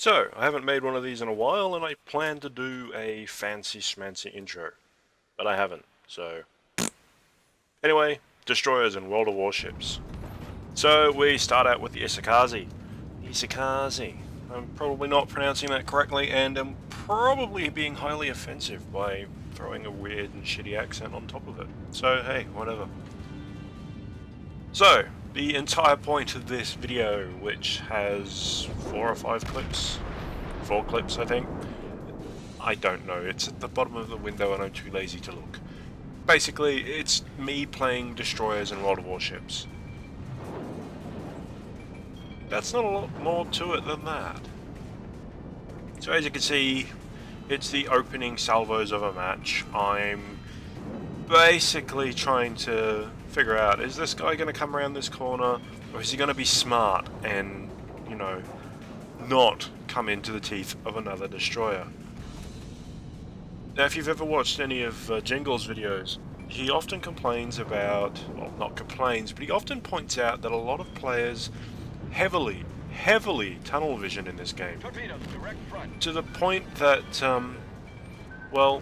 So, I haven't made one of these in a while, and I plan to do a fancy schmancy intro. But I haven't, so... Anyway, destroyers in World of Warships. So, we start out with the Isakazi. Isakazi. I'm probably not pronouncing that correctly, and am probably being highly offensive by throwing a weird and shitty accent on top of it. So, hey, whatever. So, the entire point of this video, which has 4 or 5 clips, 4 clips I think, I don't know, it's at the bottom of the window and I'm too lazy to look. Basically, it's me playing destroyers in World of Warships. That's not a lot more to it than that. So as you can see, it's the opening salvos of a match. I'm basically trying to figure out, is this guy going to come around this corner, or is he going to be smart and, you know, not come into the teeth of another destroyer? Now, if you've ever watched any of Jingle's videos, he often complains about, well, not complains, but he often points out that a lot of players heavily tunnel vision in this game. To the point that, well,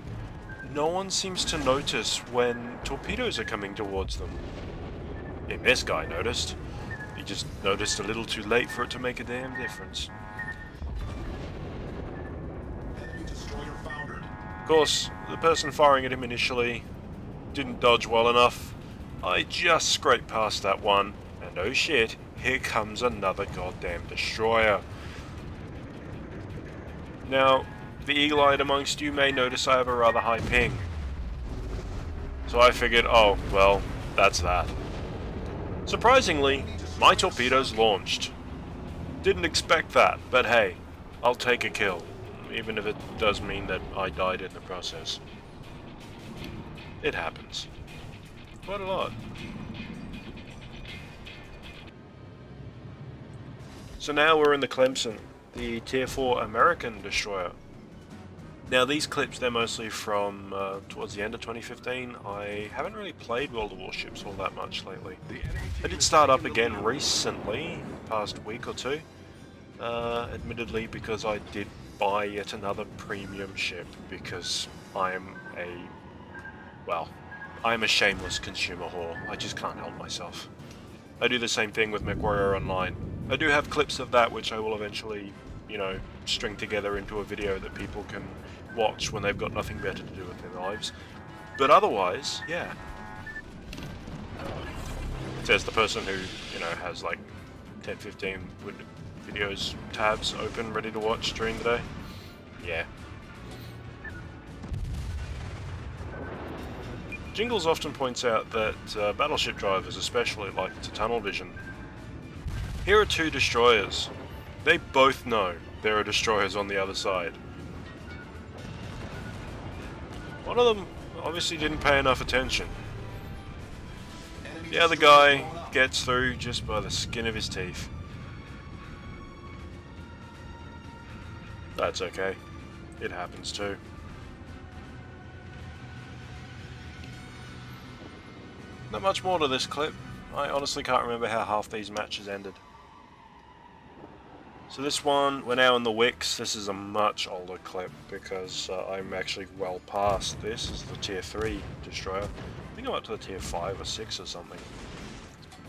no one seems to notice when torpedoes are coming towards them. And this guy noticed. He just noticed a little too late for it to make a damn difference. Of course, the person firing at him initially didn't dodge well enough. I just scraped past that one, and oh shit, here comes another goddamn destroyer. Now, the eagle-eyed amongst you may notice I have a rather high ping. So I figured, oh, well, that's that. Surprisingly, my torpedoes launched. Didn't expect that, but hey, I'll take a kill. Even if it does mean that I died in the process. It happens. Quite a lot. So now we're in the Clemson, the Tier 4 American destroyer. Now these clips, they're mostly from towards the end of 2015. I haven't really played World of Warships all that much lately. I did start up again recently, past week or two. Admittedly because I did buy yet another premium ship because I'm a shameless consumer whore. I just can't help myself. I do the same thing with MechWarrior Online. I do have clips of that which I will eventually, you know, string together into a video that people can watch when they've got nothing better to do with their lives. But otherwise, yeah. Says the person who, you know, has like 10, 15 videos tabs open ready to watch during the day. Yeah. Jingles often points out that battleship drivers especially like to tunnel vision. Here are 2 destroyers. They both know there are destroyers on the other side. One of them obviously didn't pay enough attention. The other guy gets through just by the skin of his teeth. That's okay. It happens too. Not much more to this clip. I honestly can't remember how half these matches ended. So this one, we're now in the Wicks. This is a much older clip because I'm actually well past this. This is the Tier 3 destroyer. I think I'm up to the Tier 5 or 6 or something.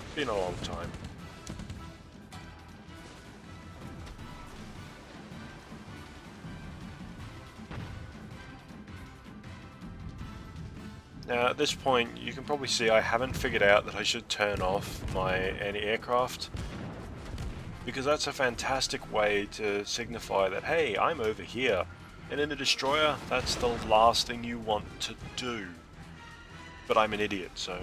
It's been a long time. Now at this point you can probably see I haven't figured out that I should turn off my anti-aircraft, because that's a fantastic way to signify that, hey, I'm over here, and in a destroyer that's the last thing you want to do. But I'm an idiot, so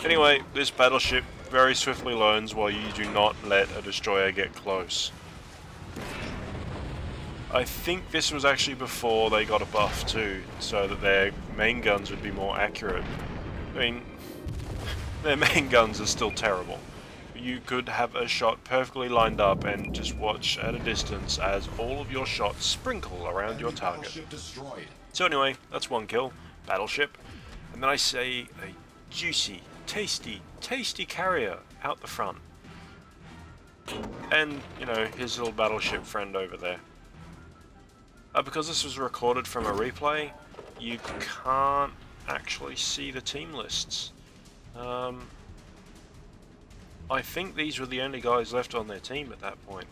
Anyway, this battleship very swiftly learns why you do not let a destroyer get close. I think this was actually before they got a buff too, so that their main guns would be more accurate. I mean, their main guns are still terrible. You could have a shot perfectly lined up and just watch at a distance as all of your shots sprinkle around your target. So anyway, that's 1 kill, battleship, and then I say a juicy, tasty carrier out the front. And, you know, his little battleship friend over there. Because this was recorded from a replay, you can't actually see the team lists. I think these were the only guys left on their team at that point.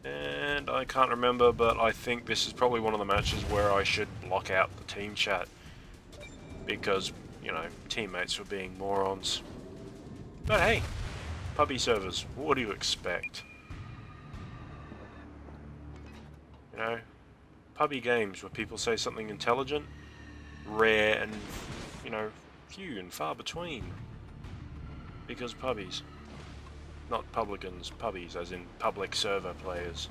And I can't remember, but I think this is probably one of the matches where I should block out the team chat. Because, you know, teammates were being morons. But hey, PUBG servers, what do you expect? You know, PUBG games where people say something intelligent, rare and, you know, few and far between. Because pubbies. Not publicans, pubbies, as in public server players.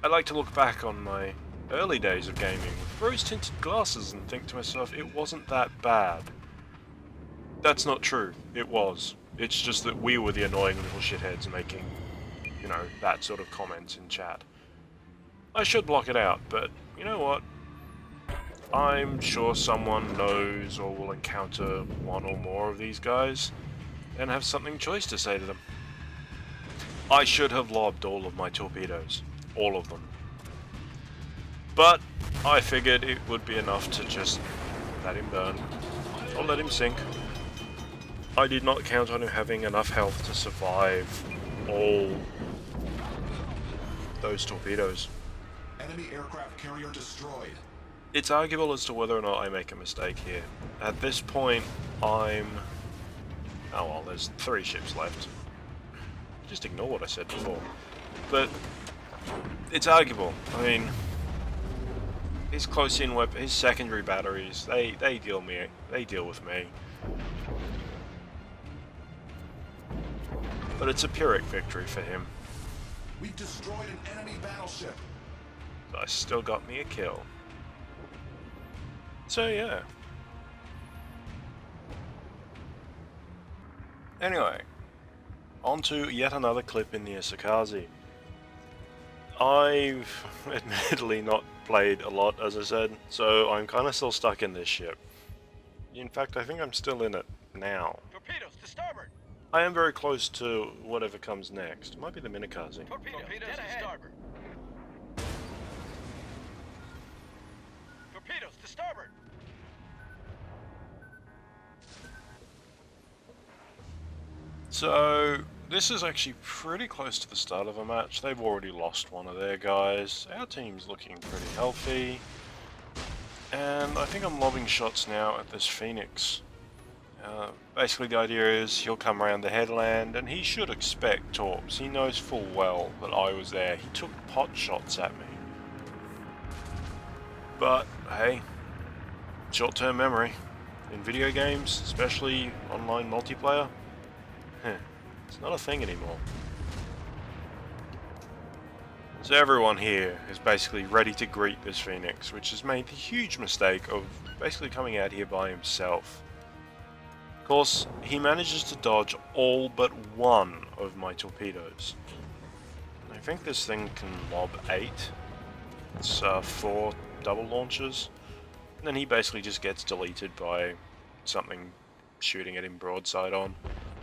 I like to look back on my early days of gaming with rose-tinted glasses and think to myself, it wasn't that bad. That's not true. It was. It's just that we were the annoying little shitheads making, you know, that sort of comments in chat. I should block it out, but you know what? I'm sure someone knows or will encounter one or more of these guys and have something choice to say to them. I should have lobbed all of my torpedoes. All of them. But I figured it would be enough to just let him burn or let him sink. I did not count on him having enough health to survive all those torpedoes. Enemy aircraft carrier destroyed. It's arguable as to whether or not I make a mistake here. At this point, I'm... Oh well, there's 3 ships left. Just ignore what I said before. But it's arguable. I mean, his close-in weapon, his secondary batteries, they deal with me. But it's a Pyrrhic victory for him. We've destroyed an enemy battleship. I still got me a kill. So yeah. Anyway, on to yet another clip in the Isakazi. I've admittedly not played a lot, as I said, so I'm kind of still stuck in this ship. In fact, I think I'm still in it now. Torpedoes to starboard. I am very close to whatever comes next. It might be the Minikaze. Torpedoes to starboard. Torpedoes to starboard. So, this is actually pretty close to the start of a match. They've already lost one of their guys. Our team's looking pretty healthy. And I think I'm lobbing shots now at this Phoenix. Basically the idea is he'll come around the headland and he should expect torps. He knows full well that I was there. He took pot shots at me. But, hey, short-term memory. In video games, especially online multiplayer, it's not a thing anymore. So everyone here is basically ready to greet this Phoenix, which has made the huge mistake of basically coming out here by himself. Of course, he manages to dodge all but one of my torpedoes. I think this thing can lob 8. It's 4 double launchers. And then he basically just gets deleted by something shooting at him broadside on.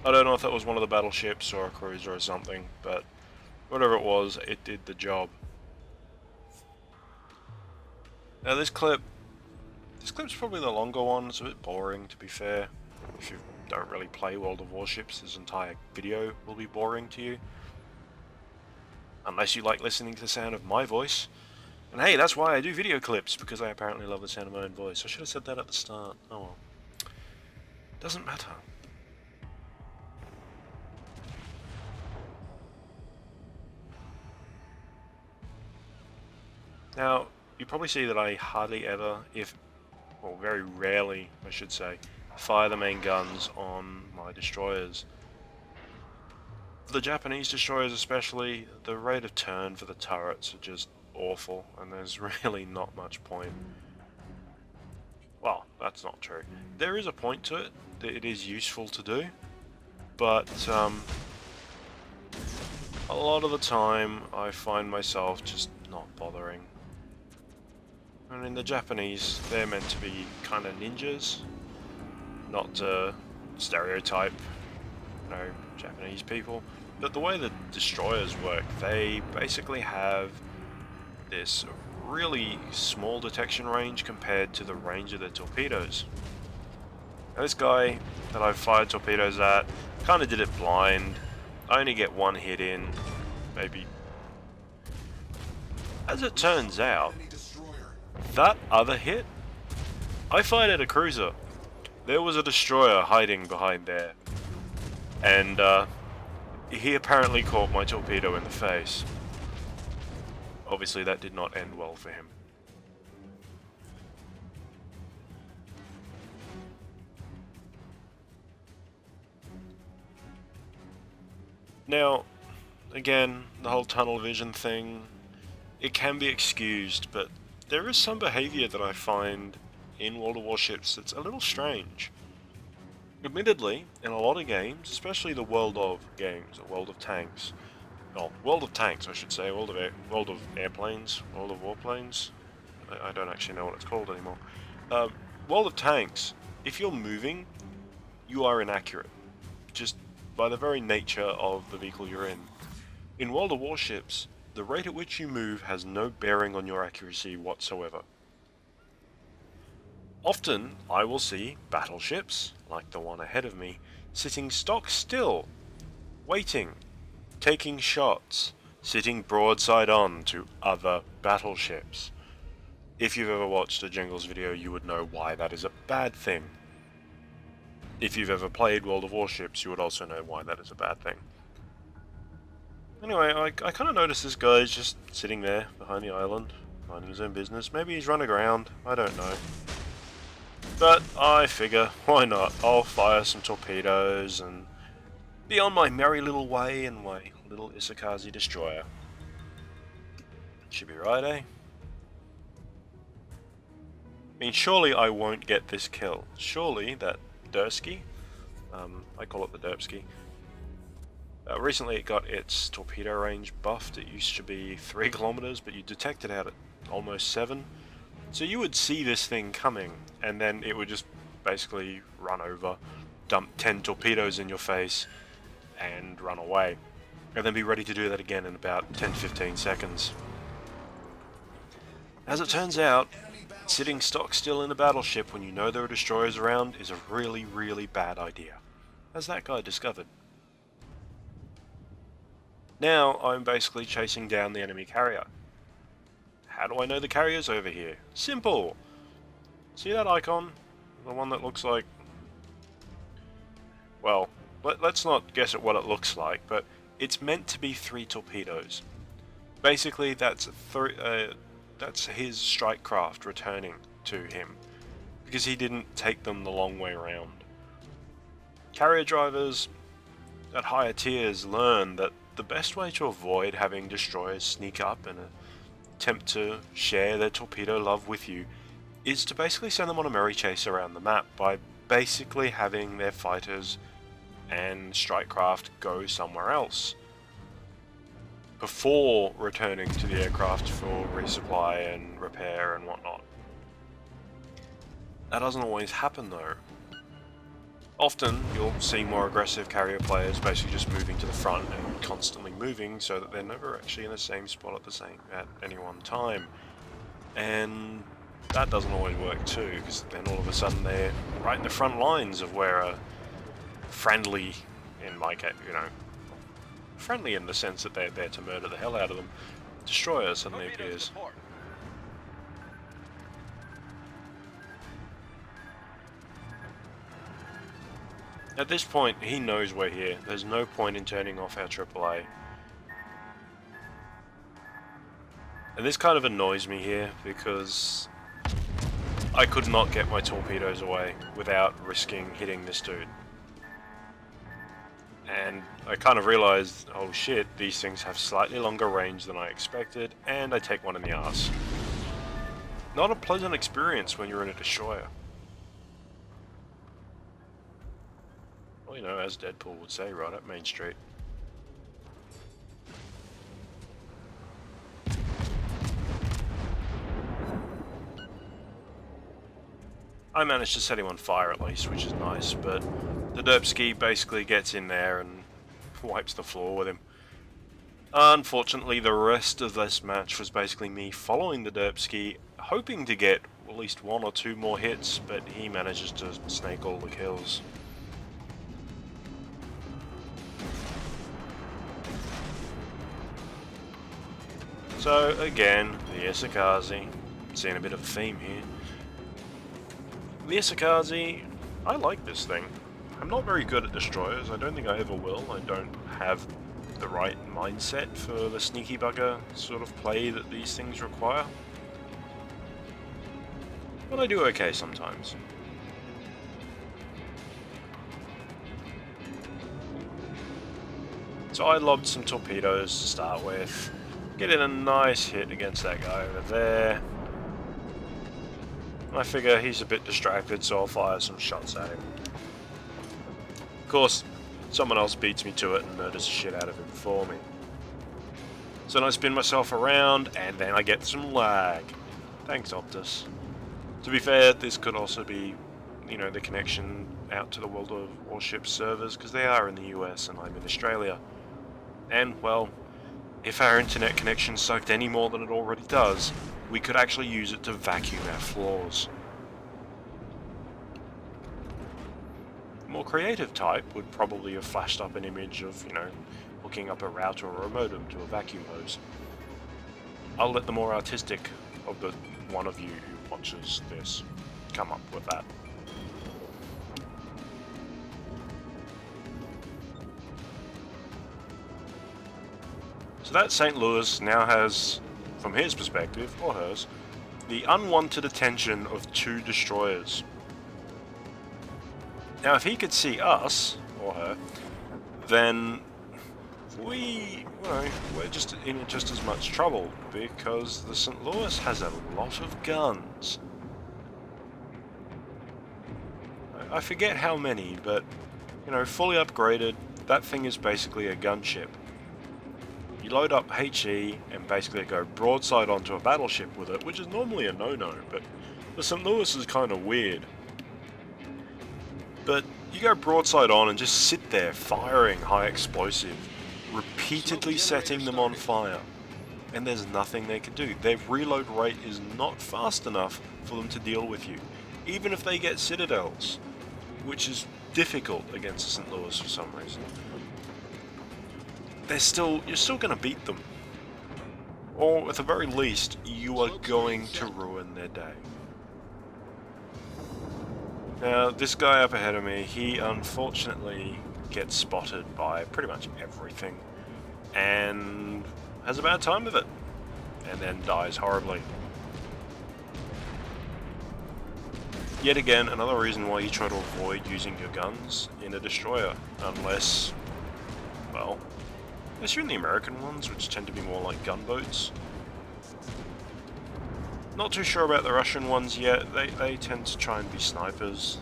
I don't know if that was one of the battleships or a cruiser or something, but whatever it was, it did the job. Now this clip's probably the longer one. It's a bit boring, to be fair. If you don't really play World of Warships, this entire video will be boring to you. Unless you like listening to the sound of my voice. And hey, that's why I do video clips, because I apparently love the sound of my own voice. I should have said that at the start. Oh well. Doesn't matter. Now, you probably see that I hardly ever, well, very rarely, I should say, fire the main guns on my destroyers. For the Japanese destroyers especially, the rate of turn for the turrets are just awful, and there's really not much point. Well, that's not true. There is a point to it, that it is useful to do, but a lot of the time I find myself just not bothering. I mean, the Japanese, they're meant to be kind of ninjas, not stereotype, Japanese people, but the way the destroyers work, they basically have this really small detection range compared to the range of the torpedoes. Now this guy that I've fired torpedoes at, kind of did it blind. I only get one hit in, maybe. As it turns out, Enemy destroyer. that other hit, I fired at a cruiser. There was a destroyer hiding behind there, and he apparently caught my torpedo in the face. Obviously that did not end well for him. Now, again, the whole tunnel vision thing, it can be excused, but there is some behavior that I find in World of Warships that's a little strange. Admittedly, in a lot of games, especially the World of games, or World of Tanks, well, World of Tanks I should say, World of Airplanes, World of Warplanes, I don't actually know what it's called anymore. World of Tanks, if you're moving, you are inaccurate, just by the very nature of the vehicle you're in. In World of Warships, the rate at which you move has no bearing on your accuracy whatsoever. Often, I will see battleships, like the one ahead of me, sitting stock still, waiting, taking shots, sitting broadside on to other battleships. If you've ever watched a Jingles video, you would know why that is a bad thing. If you've ever played World of Warships, you would also know why that is a bad thing. Anyway, I kind of noticed this guy's just sitting there behind the island, minding his own business. Maybe he's run aground, I don't know. But I figure, why not? I'll fire some torpedoes and be on my merry little way in my little Isakaze destroyer. Should be right, eh? I mean, surely I won't get this kill. Surely that Dursky, I call it the Derpsky, recently it got its torpedo range buffed. It used to be 3 kilometers, but you detect it out at almost 7. So you would see this thing coming, and then it would just basically run over, dump 10 torpedoes in your face, and run away. And then be ready to do that again in about 10-15 seconds. As it turns out, sitting stock still in a battleship when you know there are destroyers around is a really, really bad idea, as that guy discovered. Now I'm basically chasing down the enemy carrier. How do I know the carrier's over here? Simple! See that icon? The one that looks like... Well, let's not guess at what it looks like, but it's meant to be 3 torpedoes. Basically, that's his strike craft returning to him, because he didn't take them the long way around. Carrier drivers at higher tiers learn that the best way to avoid having destroyers sneak up and attempt to share their torpedo love with you is to basically send them on a merry chase around the map by basically having their fighters and strike craft go somewhere else before returning to the aircraft for resupply and repair and whatnot. That doesn't always happen though. Often you'll see more aggressive carrier players basically just moving to the front and constantly moving so that they're never actually in the same spot at any one time. And that doesn't always work too, because then all of a sudden they're right in the front lines of where a friendly, in my case, friendly in the sense that they're there to murder the hell out of them, destroyer suddenly appears. At this point, he knows we're here. There's no point in turning off our AAA. And this kind of annoys me here, because I could not get my torpedoes away without risking hitting this dude. And I kind of realized, oh shit, these things have slightly longer range than I expected, and I take one in the arse. Not a pleasant experience when you're in a destroyer. Well, as Deadpool would say, right up Main Street. I managed to set him on fire at least, which is nice, but The Derpski basically gets in there and wipes the floor with him. Unfortunately, the rest of this match was basically me following the Derpski, hoping to get at least 1 or 2 more hits, but he manages to snake all the kills. So again, the Isakazi, seeing a bit of a theme here. The Isakazi, I like this thing. I'm not very good at destroyers, I don't think I ever will. I don't have the right mindset for the sneaky bugger sort of play that these things require. But I do okay sometimes. So I lobbed some torpedoes to start with, getting a nice hit against that guy over there. I figure he's a bit distracted, so I'll fire some shots at him. Of course, someone else beats me to it and murders the shit out of him for me. So then I spin myself around, and then I get some lag. Thanks, Optus. To be fair, this could also be, you know, the connection out to the World of Warships servers, because they are in the US and I'm in Australia. And, well, if our internet connection sucked any more than it already does, we could actually use it to vacuum our floors. A more creative type would probably have flashed up an image of, you know, hooking up a router or a modem to a vacuum hose. I'll let the more artistic of the one of you who watches this come up with that. So that St. Louis now has, from his perspective, or hers, the unwanted attention of 2 destroyers. Now if he could see us, or her, then we're just in just as much trouble, because the St. Louis has a lot of guns. I forget how many, but, you know, fully upgraded, that thing is basically a gunship. You load up HE and basically go broadside onto a battleship with it, which is normally a no-no, but the St. Louis is kind of weird. But you go broadside on and just sit there firing high explosive, repeatedly setting them on fire, and there's nothing they can do. Their reload rate is not fast enough for them to deal with you, even if they get citadels, which is difficult against the St. Louis for some reason. You're still going to beat them. Or, at the very least, you are going to ruin their day. Now, this guy up ahead of me, he unfortunately gets spotted by pretty much everything, and has a bad time with it, and then dies horribly. Yet again, another reason why you try to avoid using your guns in a destroyer, unless, well, unless you're in the American ones, which tend to be more like gunboats. Not too sure about the Russian ones yet. They tend to try and be snipers.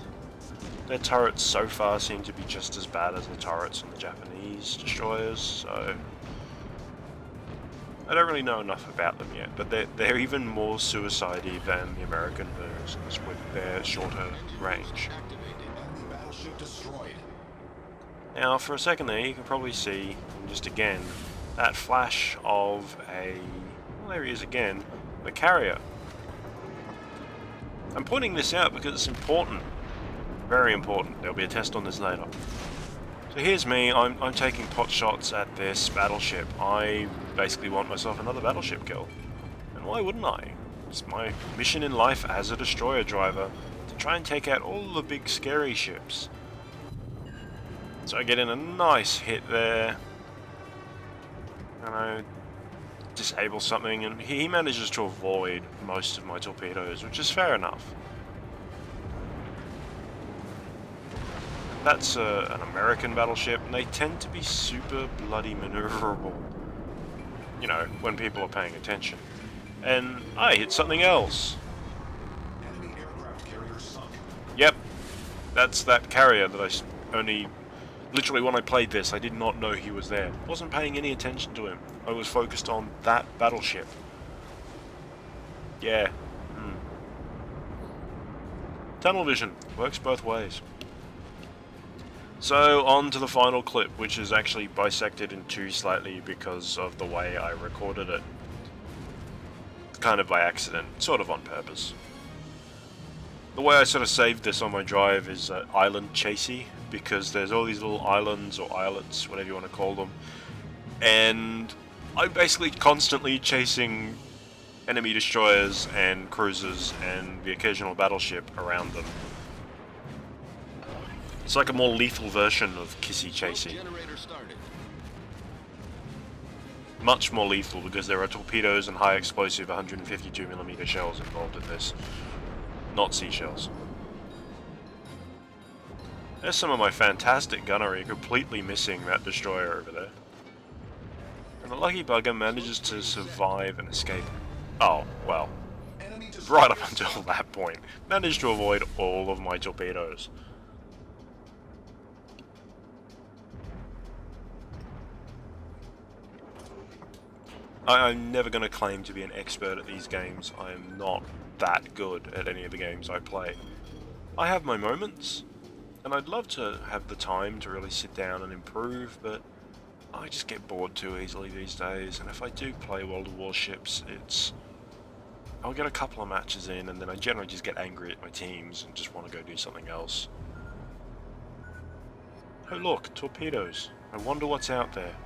Their turrets so far seem to be just as bad as the turrets on the Japanese destroyers, so I don't really know enough about them yet, but they're even more suicide-y than the American versions with their shorter range. Enemy battleship destroyed. Now, for a second there, you can probably see, just again, that flash of a... well, there he is again, the carrier. I'm pointing this out because it's important. Very important. There'll be a test on this later. So here's me, I'm taking pot shots at this battleship. I basically want myself another battleship kill. And why wouldn't I? It's my mission in life as a destroyer driver to try and take out all the big scary ships. So I get in a nice hit there. And I disable something, and he manages to avoid most of my torpedoes, which is fair enough. That's an American battleship, and they tend to be super bloody maneuverable. You know, when people are paying attention. And I hit something else. Enemy aircraft carrier sunk. Yep, that's that carrier that I only... literally when I played this, I did not know he was there. Wasn't paying any attention to him. I was focused on that battleship. Yeah. Tunnel vision. Works both ways. So on to the final clip, which is actually bisected in two slightly because of the way I recorded it. Kind of by accident, sort of on purpose. The way I sort of saved this on my drive is island chasey, because there's all these little islands or islets, whatever you want to call them, and I'm basically constantly chasing enemy destroyers and cruisers and the occasional battleship around them. It's like a more lethal version of kissy chasey. Generator started. Much more lethal because there are torpedoes and high explosive 152mm shells involved in this, not seashells. There's some of my fantastic gunnery completely missing that destroyer over there. And the lucky bugger manages to survive and escape. Oh, well, Enemy right up destroyer until that point. Managed to avoid all of my torpedoes. I'm never going to claim to be an expert at these games. I am not that good at any of the games I play. I have my moments, and I'd love to have the time to really sit down and improve, but I just get bored too easily these days, and if I do play World of Warships, I'll get a couple of matches in, and then I generally just get angry at my teams and just want to go do something else. Oh look, torpedoes. I wonder what's out there.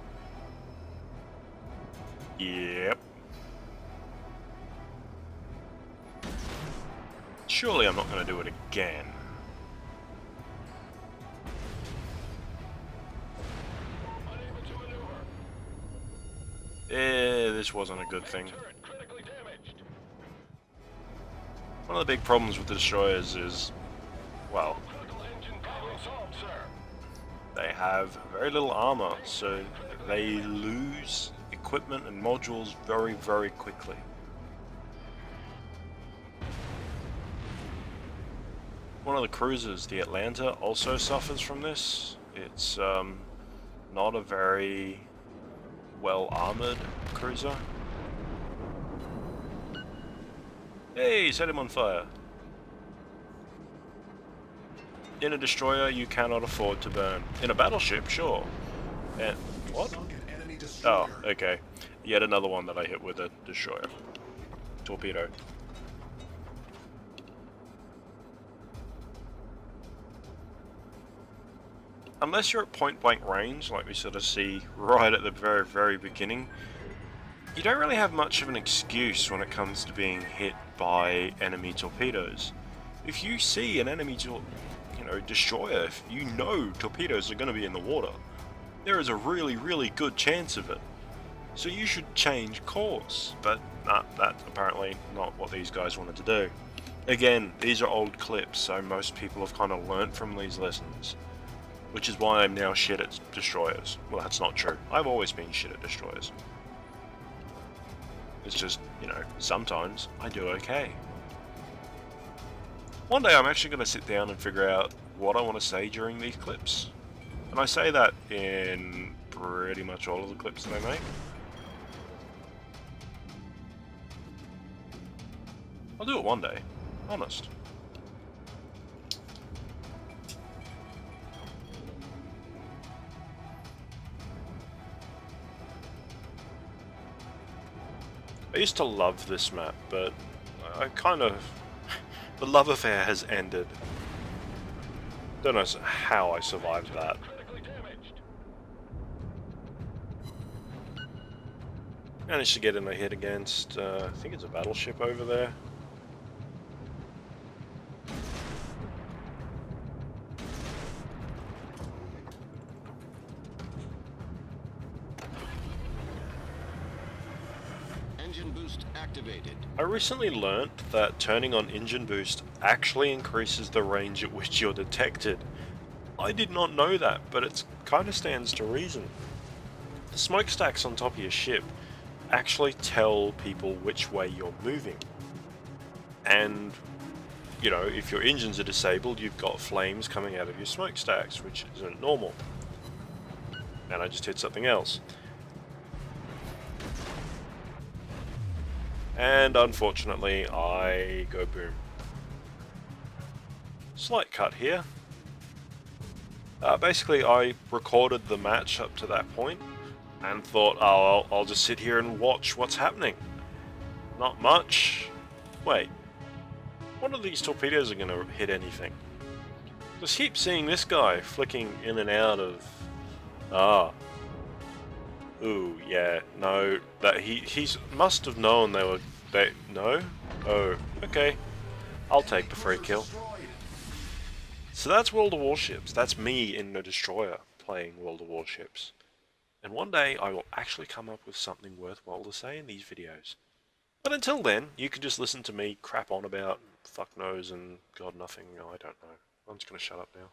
Yep. Surely I'm not going to do it again. This wasn't a good thing. One of the big problems with the destroyers is, well, they have very little armor, so they lose equipment and modules very, very quickly. One of the cruisers, the Atlanta, also suffers from this. It's not a very well armored cruiser. Hey, set him on fire. In a destroyer, you cannot afford to burn. In a battleship, sure. And what? sunk an enemy destroyer. Oh, okay. Yet another one that I hit with a destroyer. Torpedo. Unless you're at point blank range, like we sort of see right at the very, very beginning, you don't really have much of an excuse when it comes to being hit by enemy torpedoes. If you see an enemy destroyer, if you know torpedoes are going to be in the water, there is a really, really good chance of it. So you should change course, but nah, that's apparently not what these guys wanted to do. Again, these are old clips, so most people have kind of learnt from these lessons, which is why I'm now shit at destroyers. Well, that's not true. I've always been shit at destroyers. It's just, sometimes I do okay. One day I'm actually going to sit down and figure out what I want to say during these clips. And I say that in pretty much all of the clips that I make. I'll do it one day, honest. I used to love this map, but I kind of... the love affair has ended. Don't know how I survived that. Managed to get in a hit against, I think it's a battleship over there. Engine boost activated. I recently learnt that turning on engine boost actually increases the range at which you're detected. I did not know that, but it kind of stands to reason. The smokestacks on top of your ship actually tell people which way you're moving. And, if your engines are disabled, you've got flames coming out of your smokestacks, which isn't normal. And I just hit something else. And unfortunately, I go boom. Slight cut here. Basically, I recorded the match up to that point and thought, oh, I'll just sit here and watch what's happening. Not much. Wait, one of these torpedoes are going to hit anything. Just keep seeing this guy flicking in and out of... Ah. Ooh, yeah, no, that he's must have known no? Oh, okay. I'll take the free kill. Destroyed. So that's World of Warships. That's me in a destroyer playing World of Warships. And one day I will actually come up with something worthwhile to say in these videos. But until then, you can just listen to me crap on about fuck knows and god nothing. I don't know. I'm just gonna shut up now.